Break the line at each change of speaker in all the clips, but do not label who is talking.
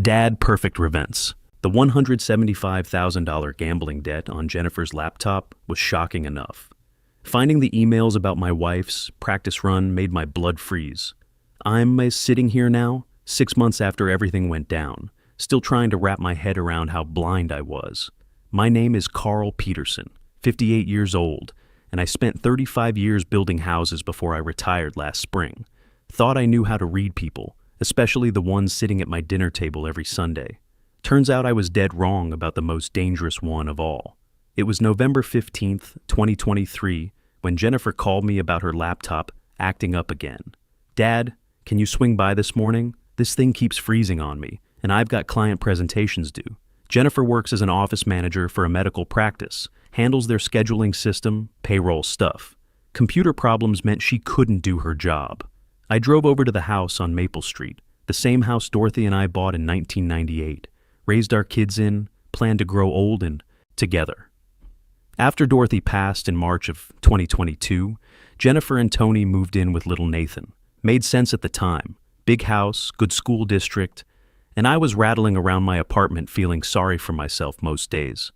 Dad perfect revents. The $175,000 gambling debt on Jennifer's laptop was shocking enough. Finding the emails about my wife's practice run made my blood freeze. I'm sitting here now, 6 months after everything went down, still trying to wrap my head around how blind I was. My name is Carl Peterson, 58 years old, and I spent 35 years building houses before I retired last spring. Thought I knew how to read people, especially the ones sitting at my dinner table every Sunday. Turns out I was dead wrong about the most dangerous one of all. It was November 15th, 2023, when Jennifer called me about her laptop acting up again. "Dad, can you swing by this morning? This thing keeps freezing on me, and I've got client presentations due." Jennifer works as an office manager for a medical practice, handles their scheduling system, payroll stuff. Computer problems meant she couldn't do her job. I drove over to the house on Maple Street, the same house Dorothy and I bought in 1998, raised our kids in, planned to grow old and together. After Dorothy passed in March of 2022, Jennifer and Tony moved in with little Nathan. Made sense at the time. Big house, good school district, and I was rattling around my apartment feeling sorry for myself most days.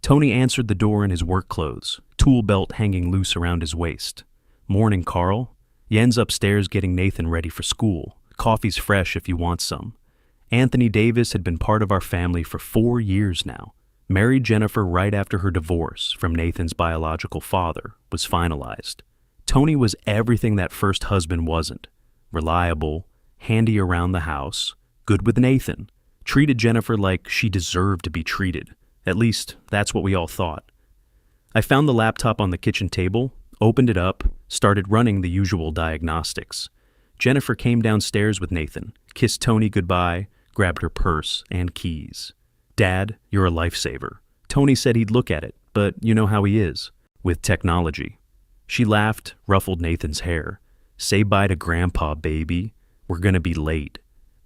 Tony answered the door in his work clothes, tool belt hanging loose around his waist. "Morning, Carl." Yen's upstairs getting Nathan ready for school. Coffee's fresh if you want some. Anthony Davis had been part of our family for 4 years now. Married Jennifer right after her divorce from Nathan's biological father was finalized. Tony was everything that first husband wasn't. Reliable, handy around the house, good with Nathan, treated Jennifer like she deserved to be treated. At least, that's what we all thought. I found the laptop on the kitchen table, opened it up, started running the usual diagnostics. Jennifer came downstairs with Nathan, kissed Tony goodbye, grabbed her purse and keys. "Dad, you're a lifesaver." Tony said he'd look at it, but you know how he is, with technology. She laughed, ruffled Nathan's hair. "Say bye to Grandpa, baby. We're gonna be late."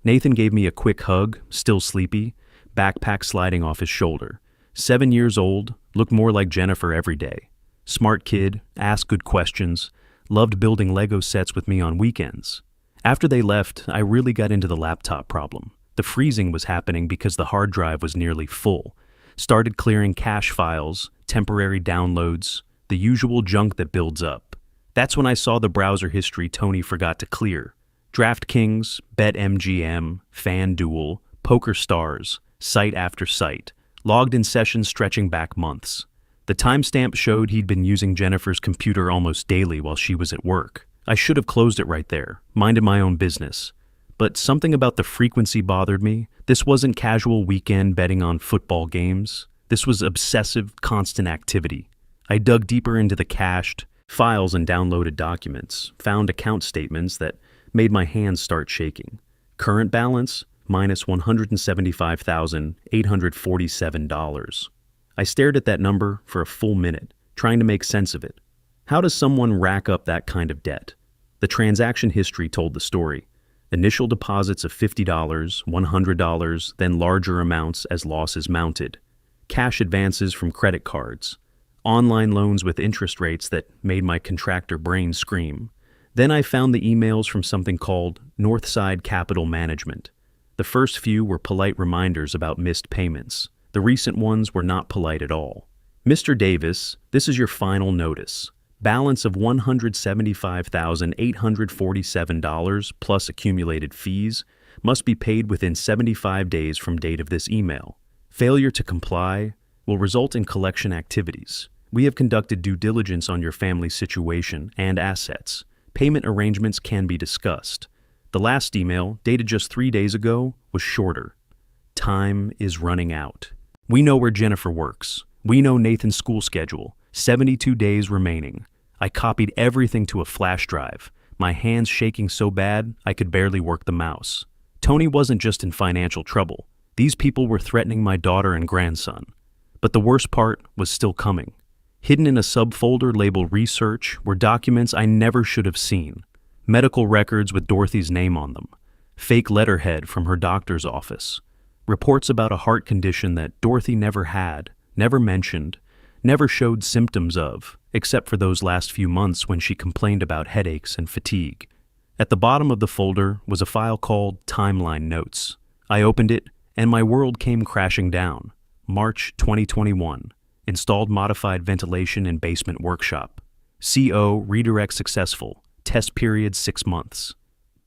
Nathan gave me a quick hug, still sleepy, backpack sliding off his shoulder. 7 years old, looked more like Jennifer every day. Smart kid, asked good questions, loved building Lego sets with me on weekends. After they left, I really got into the laptop problem. The freezing was happening because the hard drive was nearly full. Started clearing cache files, temporary downloads, the usual junk that builds up. That's when I saw the browser history Tony forgot to clear. DraftKings, BetMGM, FanDuel, PokerStars, site after site, logged in sessions stretching back months. The timestamp showed he'd been using Jennifer's computer almost daily while she was at work. I should have closed it right there, minded my own business. But something about the frequency bothered me. This wasn't casual weekend betting on football games. This was obsessive, constant activity. I dug deeper into the cached files and downloaded documents, found account statements that made my hands start shaking. Current balance, minus $175,847. I stared at that number for a full minute, trying to make sense of it. How does someone rack up that kind of debt? The transaction history told the story. Initial deposits of $50, $100, then larger amounts as losses mounted. Cash advances from credit cards. Online loans with interest rates that made my contractor brain scream. Then I found the emails from something called Northside Capital Management. The first few were polite reminders about missed payments. The recent ones were not polite at all. "Mr. Davis, this is your final notice. Balance of $175,847 plus accumulated fees must be paid within 75 days from date of this email. Failure to comply will result in collection activities. We have conducted due diligence on your family's situation and assets. Payment arrangements can be discussed." The last email, dated just 3 days ago, was shorter. "Time is running out. We know where Jennifer works. We know Nathan's school schedule. 72 days remaining." I copied everything to a flash drive, my hands shaking so bad I could barely work the mouse. Tony wasn't just in financial trouble. These people were threatening my daughter and grandson. But the worst part was still coming. Hidden in a subfolder labeled Research were documents I never should have seen. Medical records with Dorothy's name on them. Fake letterhead from her doctor's office. Reports about a heart condition that Dorothy never had, never mentioned, never showed symptoms of, except for those last few months when she complained about headaches and fatigue. At the bottom of the folder was a file called Timeline Notes. I opened it, And my world came crashing down. March 2021. Installed modified ventilation in basement workshop. CO redirect successful. Test period 6 months.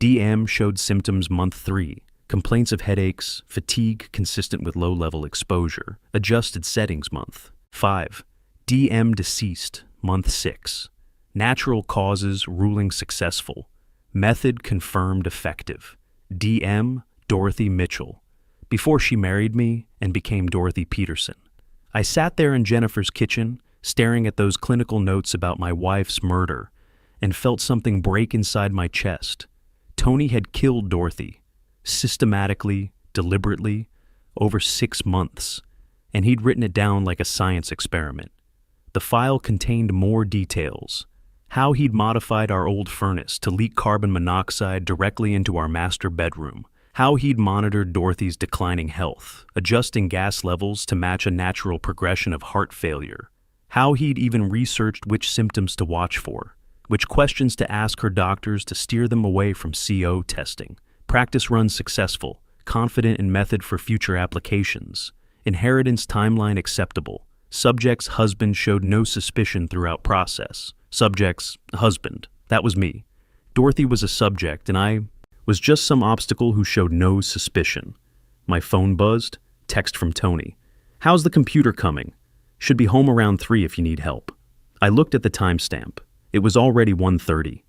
DM showed symptoms month 3. Complaints of headaches, fatigue consistent with low-level exposure. Adjusted settings month 5. DM deceased month 6. Natural causes ruling successful. Method confirmed effective. DM Dorothy Mitchell. Before she married me and became Dorothy Peterson. I sat there in Jennifer's kitchen, staring at those clinical notes about my wife's murder, and felt something break inside my chest. Tony had killed Dorothy, systematically, deliberately, over 6 months, and he'd written it down like a science experiment. The file contained more details. How he'd modified our old furnace to leak carbon monoxide directly into our master bedroom. How he'd monitored Dorothy's declining health, adjusting gas levels to match a natural progression of heart failure. How he'd even researched which symptoms to watch for, which questions to ask her doctors to steer them away from CO testing. Practice run successful, confident in method for future applications. Inheritance timeline acceptable. Subject's husband showed no suspicion throughout process. Subject's husband. That was me. Dorothy was a subject, and I was just some obstacle who showed no suspicion. My phone buzzed. Text from Tony. How's the computer coming? Should be home around 3 if you need help. I looked at the timestamp. It was already 1:30.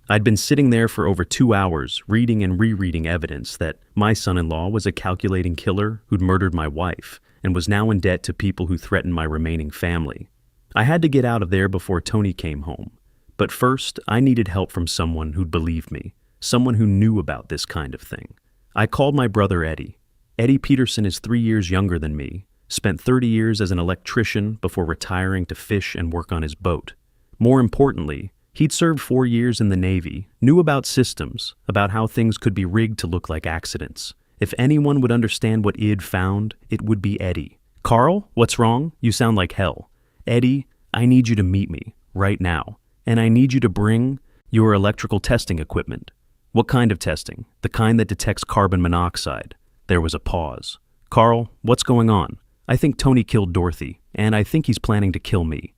I'd been sitting there for over 2 hours, reading and rereading evidence that my son-in-law was a calculating killer who'd murdered my wife and was now in debt to people who threatened my remaining family. I had to get out of there before Tony came home. But first, I needed help from someone who'd believe me, someone who knew about this kind of thing. I called my brother Eddie. Eddie Peterson is 3 years younger than me, spent 30 years as an electrician before retiring to fish and work on his boat. More importantly, he'd served 4 years in the Navy, knew about systems, about how things could be rigged to look like accidents. If anyone would understand what Id found, it would be Eddie. Carl, what's wrong? You sound like hell. Eddie, I need you to meet me, right now. And I need you to bring your electrical testing equipment. What kind of testing? The kind that detects carbon monoxide. There was a pause. Carl, what's going on? I think Tony killed Dorothy, and I think he's planning to kill me.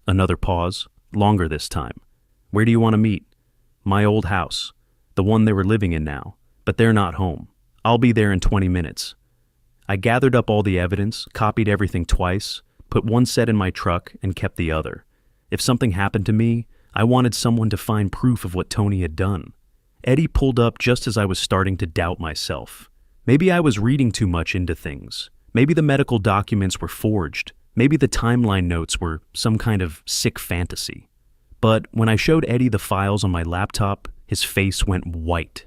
Another pause, longer this time. Where do you want to meet? My old house, the one they were living in now, but they're not home. I'll be there in 20 minutes. I gathered up all the evidence, copied everything twice, put one set in my truck, and kept the other. If something happened to me, I wanted someone to find proof of what Tony had done. Eddie pulled up just as I was starting to doubt myself. Maybe I was reading too much into things. Maybe the medical documents were forged. Maybe the timeline notes were some kind of sick fantasy. But when I showed Eddie the files on my laptop, his face went white.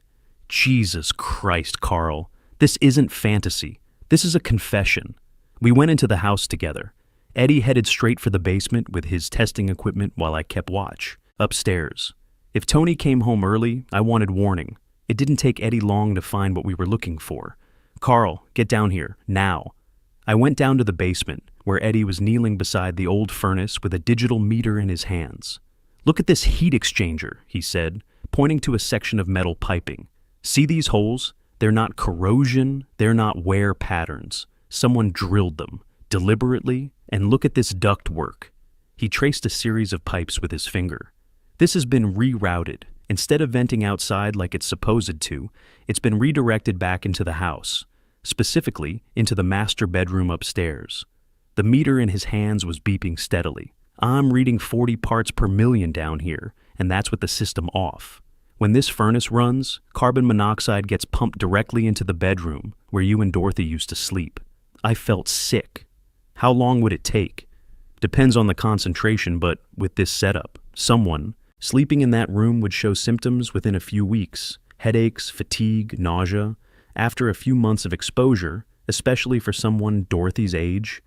Jesus Christ, Carl. This isn't fantasy. This is a confession. We went into the house together. Eddie headed straight for the basement with his testing equipment while I kept watch. Upstairs. If Tony came home early, I wanted warning. It didn't take Eddie long to find what we were looking for. Carl, get down here, now. I went down to the basement, where Eddie was kneeling beside the old furnace with a digital meter in his hands. Look at this heat exchanger, he said, pointing to a section of metal piping. See these holes? They're not corrosion, they're not wear patterns. Someone drilled them, deliberately, and look at this duct work. He traced a series of pipes with his finger. This has been rerouted. Instead of venting outside like it's supposed to, it's been redirected back into the house, specifically into the master bedroom upstairs. The meter in his hands was beeping steadily. I'm reading 40 parts per million down here, and that's with the system off. When this furnace runs, carbon monoxide gets pumped directly into the bedroom where you and Dorothy used to sleep. I felt sick. How long would it take? Depends on the concentration, but with this setup, someone sleeping in that room would show symptoms within a few weeks. Headaches, fatigue, nausea. After a few months of exposure, especially for someone Dorothy's age,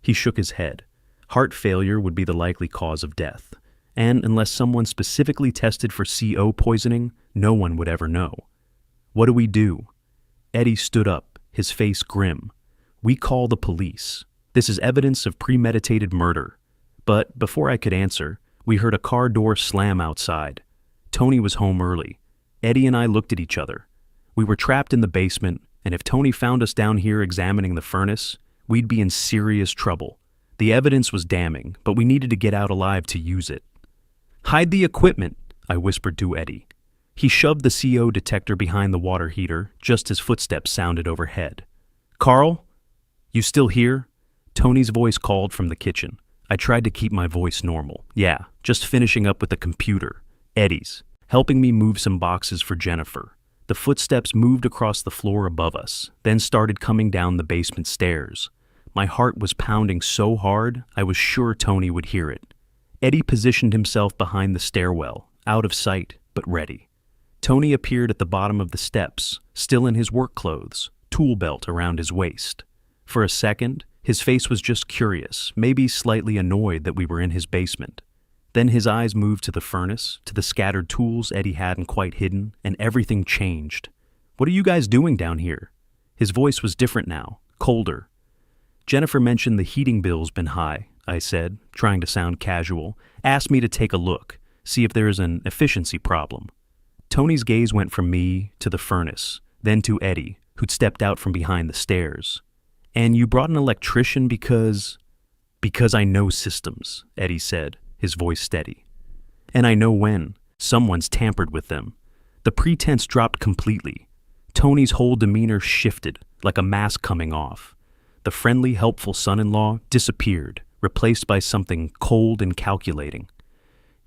he shook his head. Heart failure would be the likely cause of death. And unless someone specifically tested for CO poisoning, no one would ever know. What do we do? Eddie stood up, his face grim. We call the police. This is evidence of premeditated murder. But before I could answer, we heard a car door slam outside. Tony was home early. Eddie and I looked at each other. We were trapped in the basement, and if Tony found us down here examining the furnace, we'd be in serious trouble. The evidence was damning, but we needed to get out alive to use it. "Hide the equipment," I whispered to Eddie. He shoved the CO detector behind the water heater just as footsteps sounded overhead. "Carl? You still here?" Tony's voice called from the kitchen. I tried to keep my voice normal. "Yeah, just finishing up with the computer." Eddie's, helping me move some boxes for Jennifer. The footsteps moved across the floor above us, then started coming down the basement stairs. My heart was pounding so hard, I was sure Tony would hear it. Eddie positioned himself behind the stairwell, out of sight, but ready. Tony appeared at the bottom of the steps, still in his work clothes, tool belt around his waist. For a second, his face was just curious, maybe slightly annoyed that we were in his basement. Then his eyes moved to the furnace, to the scattered tools Eddie hadn't quite hidden, and everything changed. "What are you guys doing down here?" His voice was different now, colder. "Jennifer mentioned the heating bill's been high," I said, trying to sound casual. "Asked me to take a look, see if there's an efficiency problem." Tony's gaze went from me to the furnace, then to Eddie, who'd stepped out from behind the stairs. "And you brought an electrician because I know systems," Eddie said, his voice steady. "And I know when someone's tampered with them." The pretense dropped completely. Tony's whole demeanor shifted, like a mask coming off. The friendly, helpful son-in-law disappeared, replaced by something cold and calculating.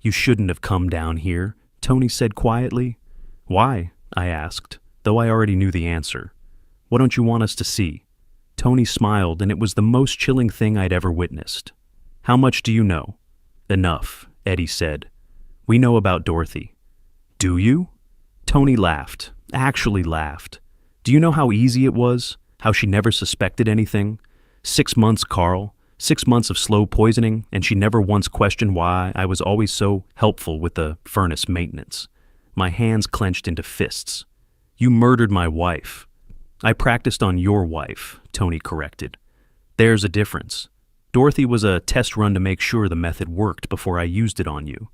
"You shouldn't have come down here," Tony said quietly. "Why?" I asked, though I already knew the answer. "What don't you want us to see?" Tony smiled, and it was the most chilling thing I'd ever witnessed. "How much do you know?" "Enough," Eddie said. "We know about Dorothy." "Do you?" Tony laughed, actually laughed. "Do you know how easy it was? How she never suspected anything? 6 months, Carl. 6 months of slow poisoning, and she never once questioned why I was always so helpful with the furnace maintenance." My hands clenched into fists. "You murdered my wife." "I practiced on your wife," Tony corrected. "There's a difference. Dorothy was a test run to make sure the method worked before I used it on you."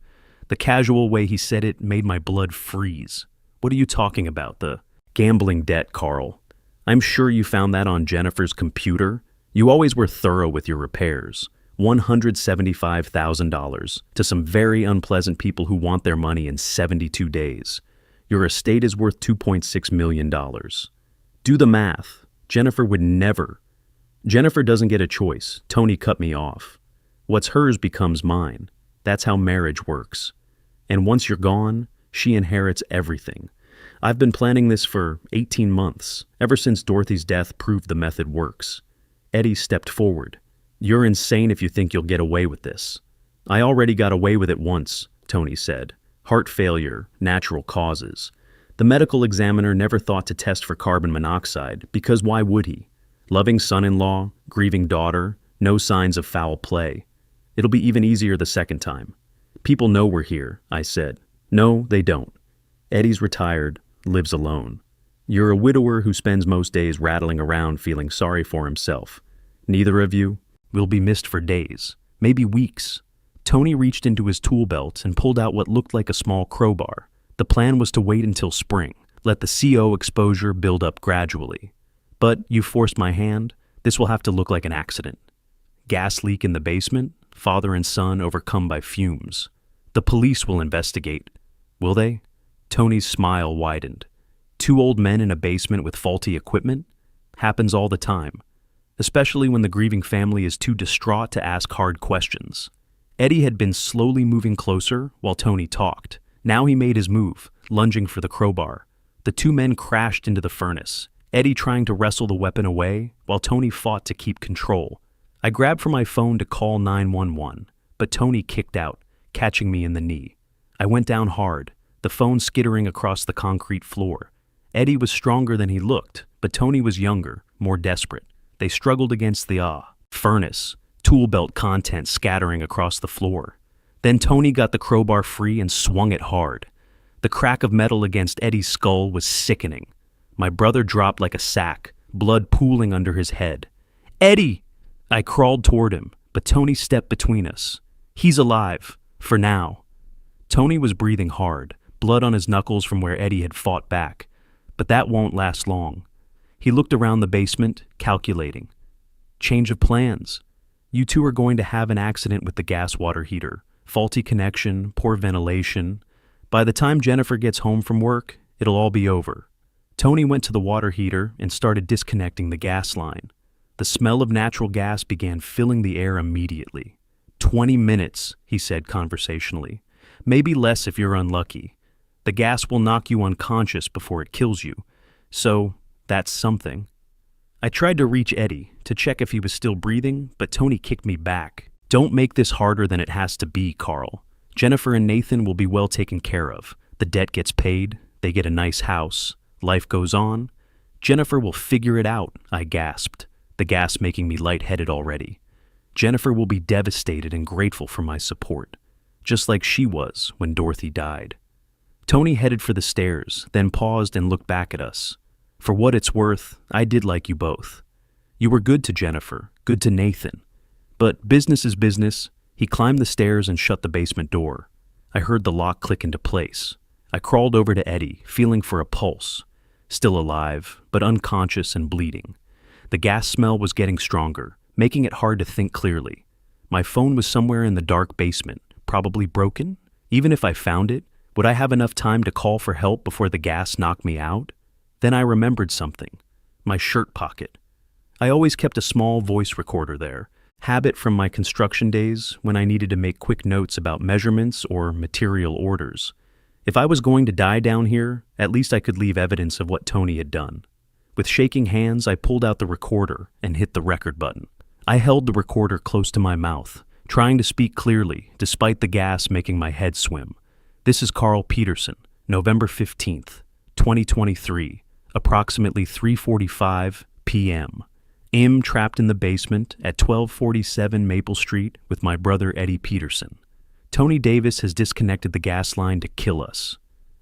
The casual way he said it made my blood freeze. "What are you talking about? The gambling debt, Carl? I'm sure you found that on Jennifer's computer. You always were thorough with your repairs. $175,000 to some very unpleasant people who want their money in 72 days. Your estate is worth $2.6 million. Do the math. Jennifer would never. Jennifer doesn't get a choice. Tony cut me off. What's hers becomes mine. That's how marriage works. And once you're gone, she inherits everything. I've been planning this for 18 months, ever since Dorothy's death proved the method works." Eddie stepped forward. "You're insane if you think you'll get away with this." "I already got away with it once," Tony said. "Heart failure, natural causes. The medical examiner never thought to test for carbon monoxide, because why would he? Loving son-in-law, grieving daughter, no signs of foul play. It'll be even easier the second time." "People know we're here," I said. "No, they don't. Eddie's retired, lives alone. You're a widower who spends most days rattling around feeling sorry for himself. Neither of you will be missed for days, maybe weeks." Tony reached into his tool belt and pulled out what looked like a small crowbar. The plan was to wait until spring, let the CO exposure build up gradually. "But you forced my hand. This will have to look like an accident." "Gas leak in the basement, father and son overcome by fumes. The police will investigate." "Will they?" Tony's smile widened. "2 old men in a basement with faulty equipment? Happens all the time. Especially when the grieving family is too distraught to ask hard questions." Eddie had been slowly moving closer while Tony talked. Now he made his move, lunging for the crowbar. The 2 men crashed into the furnace, Eddie trying to wrestle the weapon away while Tony fought to keep control. I grabbed for my phone to call 911, but Tony kicked out, catching me in the knee. I went down hard, the phone skittering across the concrete floor. Eddie was stronger than he looked, but Tony was younger, more desperate. They struggled against the furnace, tool belt contents scattering across the floor. Then Tony got the crowbar free and swung it hard. The crack of metal against Eddie's skull was sickening. My brother dropped like a sack, blood pooling under his head. "Eddie!" I crawled toward him, but Tony stepped between us. "He's alive, for now." Tony was breathing hard, blood on his knuckles from where Eddie had fought back. But that won't last long. He looked around the basement, calculating. Change of plans. You two are going to have an accident with the gas water heater. Faulty connection, poor ventilation. By the time Jennifer gets home from work, it'll all be over. Tony went to the water heater and started disconnecting the gas line. The smell of natural gas began filling the air immediately. 20 minutes, he said conversationally. Maybe less if you're unlucky. The gas will knock you unconscious before it kills you. So, that's something. I tried to reach Eddie to check if he was still breathing, but Tony kicked me back. Don't make this harder than it has to be, Carl. Jennifer and Nathan will be well taken care of. The debt gets paid, they get a nice house, life goes on. Jennifer will figure it out, I gasped, the gas making me lightheaded already. Jennifer will be devastated and grateful for my support, just like she was when Dorothy died. Tony headed for the stairs, then paused and looked back at us. For what it's worth, I did like you both. You were good to Jennifer, good to Nathan. But business is business. He climbed the stairs and shut the basement door. I heard the lock click into place. I crawled over to Eddie, feeling for a pulse. Still alive, but unconscious and bleeding. The gas smell was getting stronger, making it hard to think clearly. My phone was somewhere in the dark basement, probably broken. Even if I found it, would I have enough time to call for help before the gas knocked me out? Then I remembered something. My shirt pocket. I always kept a small voice recorder there, habit from my construction days when I needed to make quick notes about measurements or material orders. If I was going to die down here, at least I could leave evidence of what Tony had done. With shaking hands, I pulled out the recorder and hit the record button. I held the recorder close to my mouth, trying to speak clearly, despite the gas making my head swim. This is Carl Peterson, November 15th, 2023, approximately 3:45 p.m. I'm trapped in the basement at 1247 Maple Street with my brother Eddie Peterson. Tony Davis has disconnected the gas line to kill us.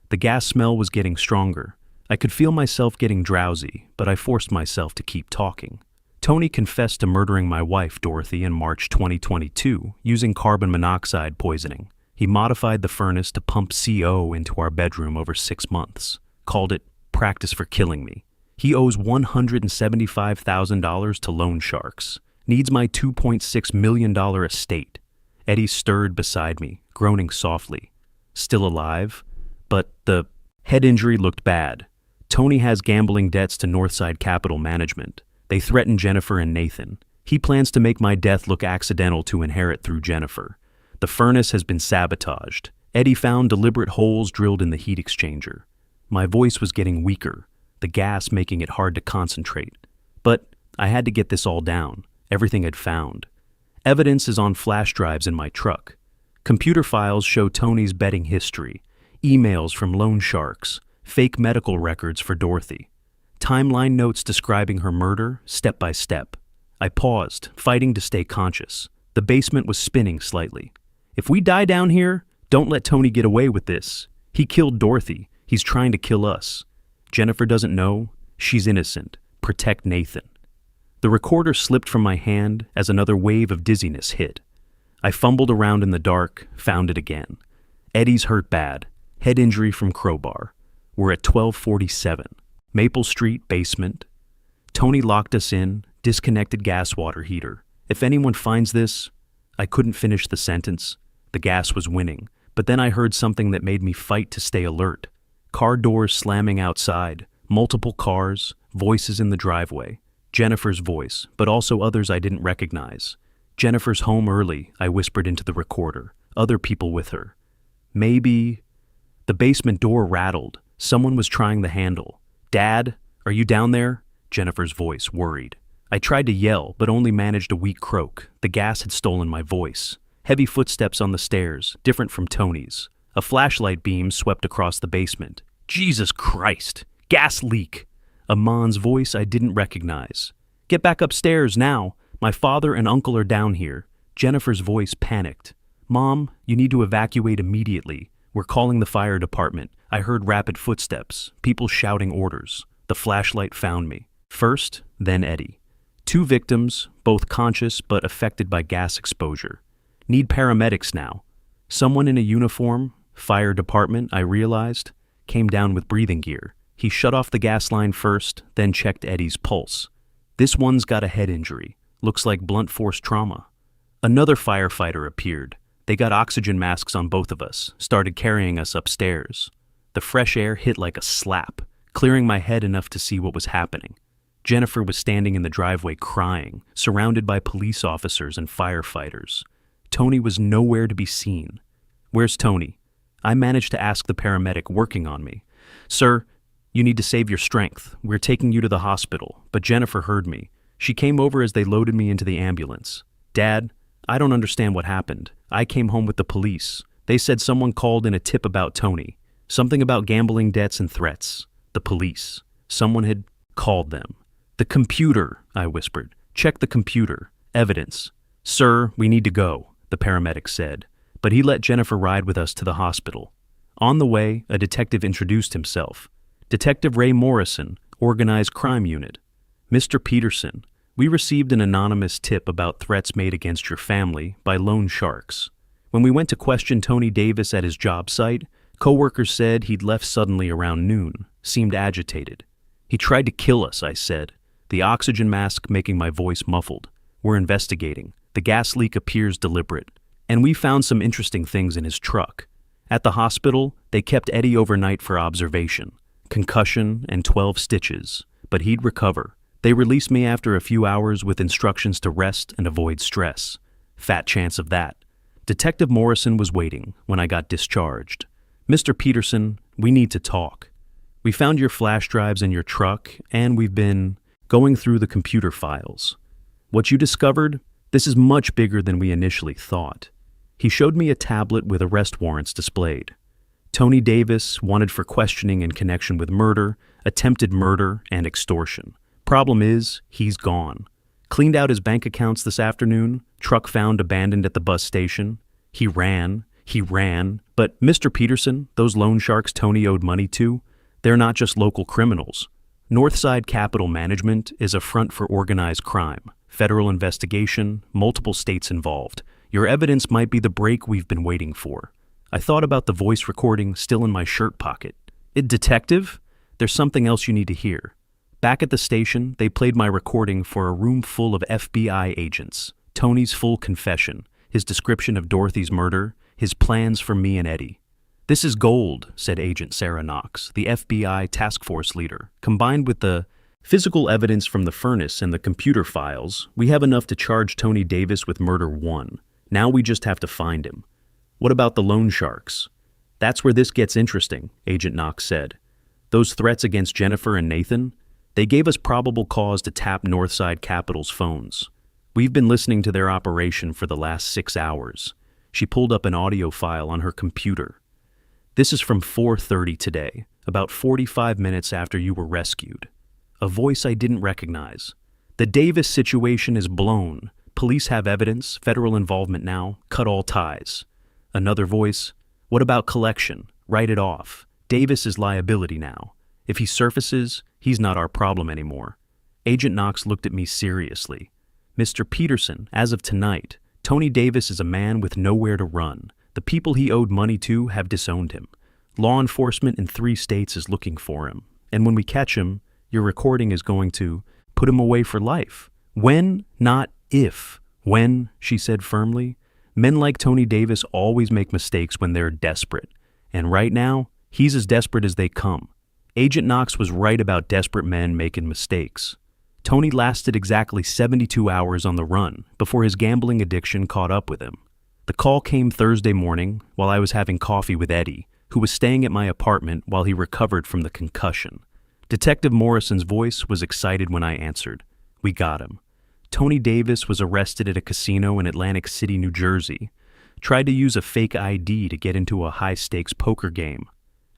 The gas smell was getting stronger. I could feel myself getting drowsy, but I forced myself to keep talking. Tony confessed to murdering my wife, Dorothy, in March 2022 using carbon monoxide poisoning. He modified the furnace to pump CO into our bedroom over 6 months. Called it practice for killing me. He owes $175,000 to loan sharks. Needs my $2.6 million estate. Eddie stirred beside me, groaning softly. Still alive? But the head injury looked bad. Tony has gambling debts to Northside Capital Management. They threaten Jennifer and Nathan. He plans to make my death look accidental to inherit through Jennifer. The furnace has been sabotaged. Eddie found deliberate holes drilled in the heat exchanger. My voice was getting weaker, the gas making it hard to concentrate. But I had to get this all down, everything I'd found. Evidence is on flash drives in my truck. Computer files show Tony's betting history, emails from loan sharks, fake medical records for Dorothy. Timeline notes describing her murder, step by step. I paused, fighting to stay conscious. The basement was spinning slightly. If we die down here, don't let Tony get away with this. He killed Dorothy. He's trying to kill us. Jennifer doesn't know. She's innocent. Protect Nathan. The recorder slipped from my hand as another wave of dizziness hit. I fumbled around in the dark, found it again. Eddie's hurt bad. Head injury from crowbar. We're at 1247. Maple Street, basement. Tony locked us in, disconnected gas water heater. If anyone finds this, I couldn't finish the sentence. The gas was winning, but then I heard something that made me fight to stay alert. Car doors slamming outside, multiple cars, voices in the driveway. Jennifer's voice, but also others I didn't recognize. Jennifer's home early, I whispered into the recorder. Other people with her. Maybe... The basement door rattled. Someone was trying the handle. Dad, are you down there? Jennifer's voice, worried. I tried to yell, but only managed a weak croak. The gas had stolen my voice. Heavy footsteps on the stairs, different from Tony's. A flashlight beam swept across the basement. Jesus Christ! Gas leak! A man's voice I didn't recognize. Get back upstairs now. My father and uncle are down here. Jennifer's voice panicked. Mom, you need to evacuate immediately. We're calling the fire department. I heard rapid footsteps, people shouting orders. The flashlight found me. First, then Eddie. 2 victims, both conscious but affected by gas exposure. Need paramedics now. Someone in a uniform, fire department, I realized, came down with breathing gear. He shut off the gas line first, then checked Eddie's pulse. This one's got a head injury. Looks like blunt force trauma. Another firefighter appeared. They got oxygen masks on both of us, started carrying us upstairs. The fresh air hit like a slap, clearing my head enough to see what was happening. Jennifer was standing in the driveway crying, surrounded by police officers and firefighters. Tony was nowhere to be seen. "Where's Tony?" I managed to ask the paramedic working on me. "Sir, you need to save your strength. We're taking you to the hospital." But Jennifer heard me. She came over as they loaded me into the ambulance. "Dad, I don't understand what happened. I came home with the police. They said someone called in a tip about Tony. Something about gambling debts and threats. The police. Someone had called them." "The computer," I whispered. "Check the computer. Evidence." "Sir, we need to go," the paramedic said. But he let Jennifer ride with us to the hospital. On the way, a detective introduced himself. "Detective Ray Morrison, Organized Crime Unit." "Mr. Peterson, we received an anonymous tip about threats made against your family by loan sharks. When we went to question Tony Davis at his job site, coworkers said he'd left suddenly around noon, seemed agitated. He tried to kill us," I said, the oxygen mask making my voice muffled. "We're investigating. The gas leak appears deliberate. And we found some interesting things in his truck. At the hospital, they kept Eddie overnight for observation. Concussion and 12 stitches, but he'd recover. They released me after a few hours with instructions to rest and avoid stress. Fat chance of that. Detective Morrison was waiting when I got discharged. "Mr. Peterson, we need to talk. We found your flash drives in your truck, and we've been going through the computer files. What you discovered? This is much bigger than we initially thought." He showed me a tablet with arrest warrants displayed. Tony Davis wanted for questioning in connection with murder, attempted murder, and extortion. Problem is, he's gone. Cleaned out his bank accounts this afternoon, truck found abandoned at the bus station. He ran, but Mr. Peterson, those loan sharks Tony owed money to, they're not just local criminals. Northside Capital Management is a front for organized crime, federal investigation, multiple states involved. Your evidence might be the break we've been waiting for. I thought about the voice recording still in my shirt pocket. Detective, there's something else you need to hear. Back at the station, they played my recording for a room full of FBI agents. Tony's full confession, his description of Dorothy's murder, his plans for me and Eddie. "This is gold," said Agent Sarah Knox, the FBI task force leader. "Combined with the physical evidence from the furnace and the computer files, we have enough to charge Tony Davis with murder 1. Now we just have to find him." "What about the loan sharks?" "That's where this gets interesting," Agent Knox said. "Those threats against Jennifer and Nathan, they gave us probable cause to tap Northside Capital's phones. We've been listening to their operation for the last 6 hours." She pulled up an audio file on her computer. "This is from 4:30 today, about 45 minutes after you were rescued." A voice I didn't recognize. "The Davis situation is blown. Police have evidence, federal involvement now, cut all ties." Another voice. "What about collection? Write it off. Davis is liability now. If he surfaces, he's not our problem anymore." Agent Knox looked at me seriously. "Mr. Peterson, as of tonight, Tony Davis is a man with nowhere to run. The people he owed money to have disowned him. Law enforcement in 3 states is looking for him. And when we catch him, your recording is going to put him away for life. When, not if. When," she said firmly. "Men like Tony Davis always make mistakes when they're desperate. And right now, he's as desperate as they come." Agent Knox was right about desperate men making mistakes. Tony lasted exactly 72 hours on the run before his gambling addiction caught up with him. The call came Thursday morning while I was having coffee with Eddie, who was staying at my apartment while he recovered from the concussion. Detective Morrison's voice was excited when I answered. "We got him. Tony Davis was arrested at a casino in Atlantic City, New Jersey. Tried to use a fake ID to get into a high-stakes poker game."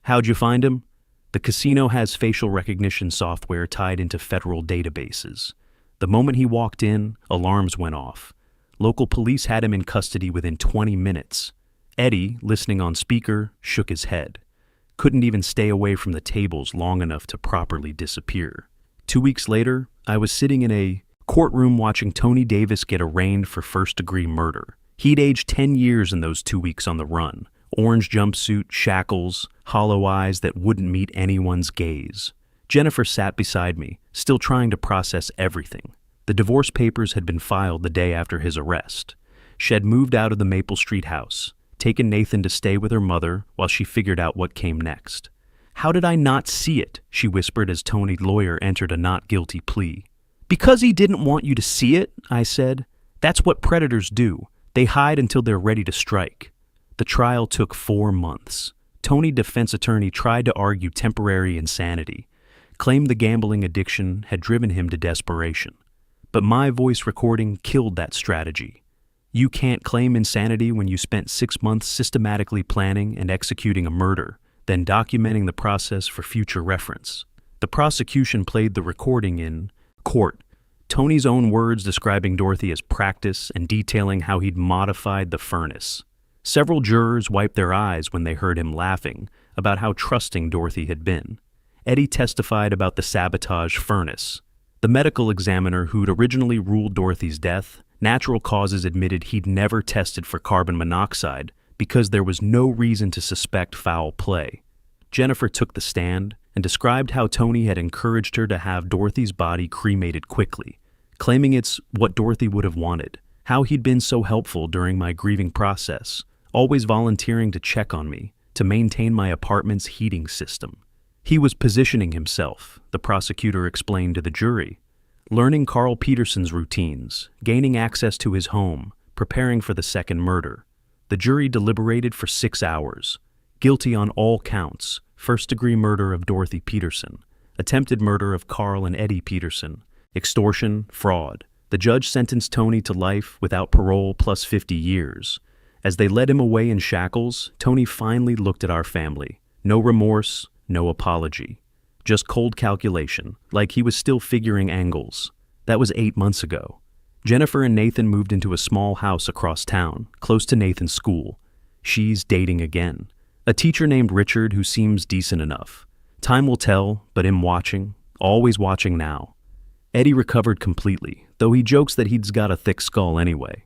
"How'd you find him?" "The casino has facial recognition software tied into federal databases. The moment he walked in, alarms went off. Local police had him in custody within 20 minutes. Eddie, listening on speaker, shook his head. Couldn't even stay away from the tables long enough to properly disappear. 2 weeks later, I was sitting in a courtroom watching Tony Davis get arraigned for first-degree murder. He'd aged 10 years in those 2 weeks on the run, Orange jumpsuit, shackles, hollow eyes that wouldn't meet anyone's gaze. Jennifer sat beside me, still trying to process everything. The divorce papers had been filed the day after his arrest. She had moved out of the Maple Street house, taken Nathan to stay with her mother while she figured out what came next. "How did I not see it?" she whispered as Tony's lawyer entered a not guilty plea. "Because he didn't want you to see it," I said. "That's what predators do. They hide until they're ready to strike." The trial took 4 months. Tony's defense attorney tried to argue temporary insanity, claimed the gambling addiction had driven him to desperation. But my voice recording killed that strategy. You can't claim insanity when you spent 6 months systematically planning and executing a murder, then documenting the process for future reference. The prosecution played the recording in court, Tony's own words describing Dorothy as practice and detailing how he'd modified the furnace. Several jurors wiped their eyes when they heard him laughing about how trusting Dorothy had been. Eddie testified about the sabotage furnace. The medical examiner who'd originally ruled Dorothy's death, Natural Causes admitted he'd never tested for carbon monoxide because there was no reason to suspect foul play. Jennifer took the stand and described how Tony had encouraged her to have Dorothy's body cremated quickly, claiming it's what Dorothy would have wanted, how he'd been so helpful during my grieving process, always volunteering to check on me, to maintain my apartment's heating system. He was positioning himself, the prosecutor explained to the jury, learning Carl Peterson's routines, gaining access to his home, preparing for the second murder. The jury deliberated for 6 hours. Guilty on all counts: first-degree murder of Dorothy Peterson, attempted murder of Carl and Eddie Peterson, extortion, fraud. The judge sentenced Tony to life without parole plus 50 years. As they led him away in shackles, Tony finally looked at our family. No remorse, no apology. Just cold calculation, like he was still figuring angles. That was 8 months ago. Jennifer and Nathan moved into a small house across town, close to Nathan's school. She's dating again. A teacher named Richard who seems decent enough. Time will tell, but him watching, always watching now. Eddie recovered completely, though he jokes that he's got a thick skull anyway.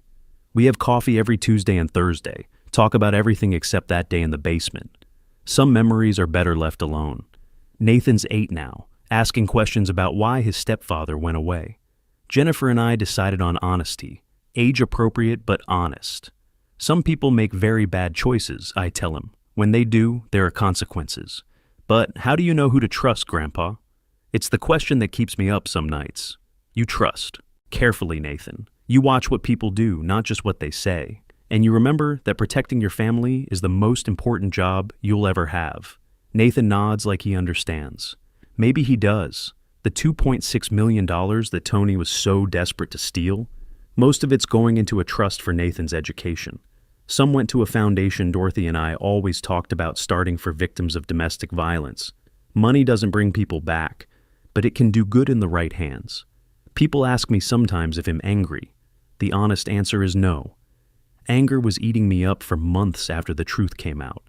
We have coffee every Tuesday and Thursday, talk about everything except that day in the basement. Some memories are better left alone. Nathan's 8 now, asking questions about why his stepfather went away. Jennifer and I decided on honesty, age-appropriate but honest. Some people make very bad choices, I tell him. When they do, there are consequences. But how do you know who to trust, Grandpa? It's the question that keeps me up some nights. You trust. Carefully, Nathan. You watch what people do, not just what they say. And you remember that protecting your family is the most important job you'll ever have. Nathan nods like he understands. Maybe he does. The $2.6 million that Tony was so desperate to steal, most of it's going into a trust for Nathan's education. Some went to a foundation Dorothy and I always talked about starting for victims of domestic violence. Money doesn't bring people back, but it can do good in the right hands. People ask me sometimes if I'm angry. The honest answer is no. Anger was eating me up for months after the truth came out.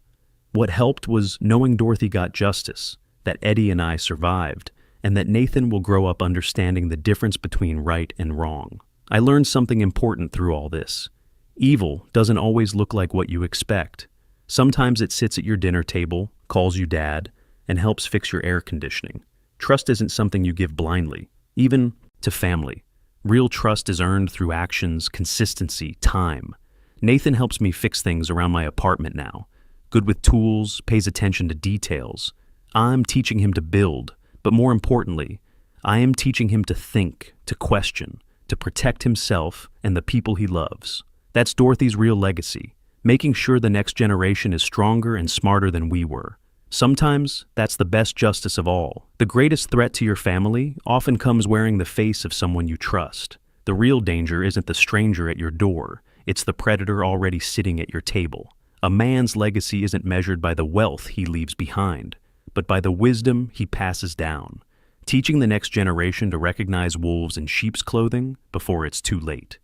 What helped was knowing Dorothy got justice, that Eddie and I survived, and that Nathan will grow up understanding the difference between right and wrong. I learned something important through all this. Evil doesn't always look like what you expect. Sometimes it sits at your dinner table, calls you dad, and helps fix your air conditioning. Trust isn't something you give blindly, even to family. Real trust is earned through actions, consistency, time. Nathan helps me fix things around my apartment now. Good with tools, pays attention to details. I'm teaching him to build, but more importantly, I am teaching him to think, to question, to protect himself and the people he loves. That's Dorothy's real legacy, making sure the next generation is stronger and smarter than we were. Sometimes that's the best justice of all. The greatest threat to your family often comes wearing the face of someone you trust. The real danger isn't the stranger at your door, it's the predator already sitting at your table. A man's legacy isn't measured by the wealth he leaves behind, but by the wisdom he passes down, teaching the next generation to recognize wolves in sheep's clothing before it's too late.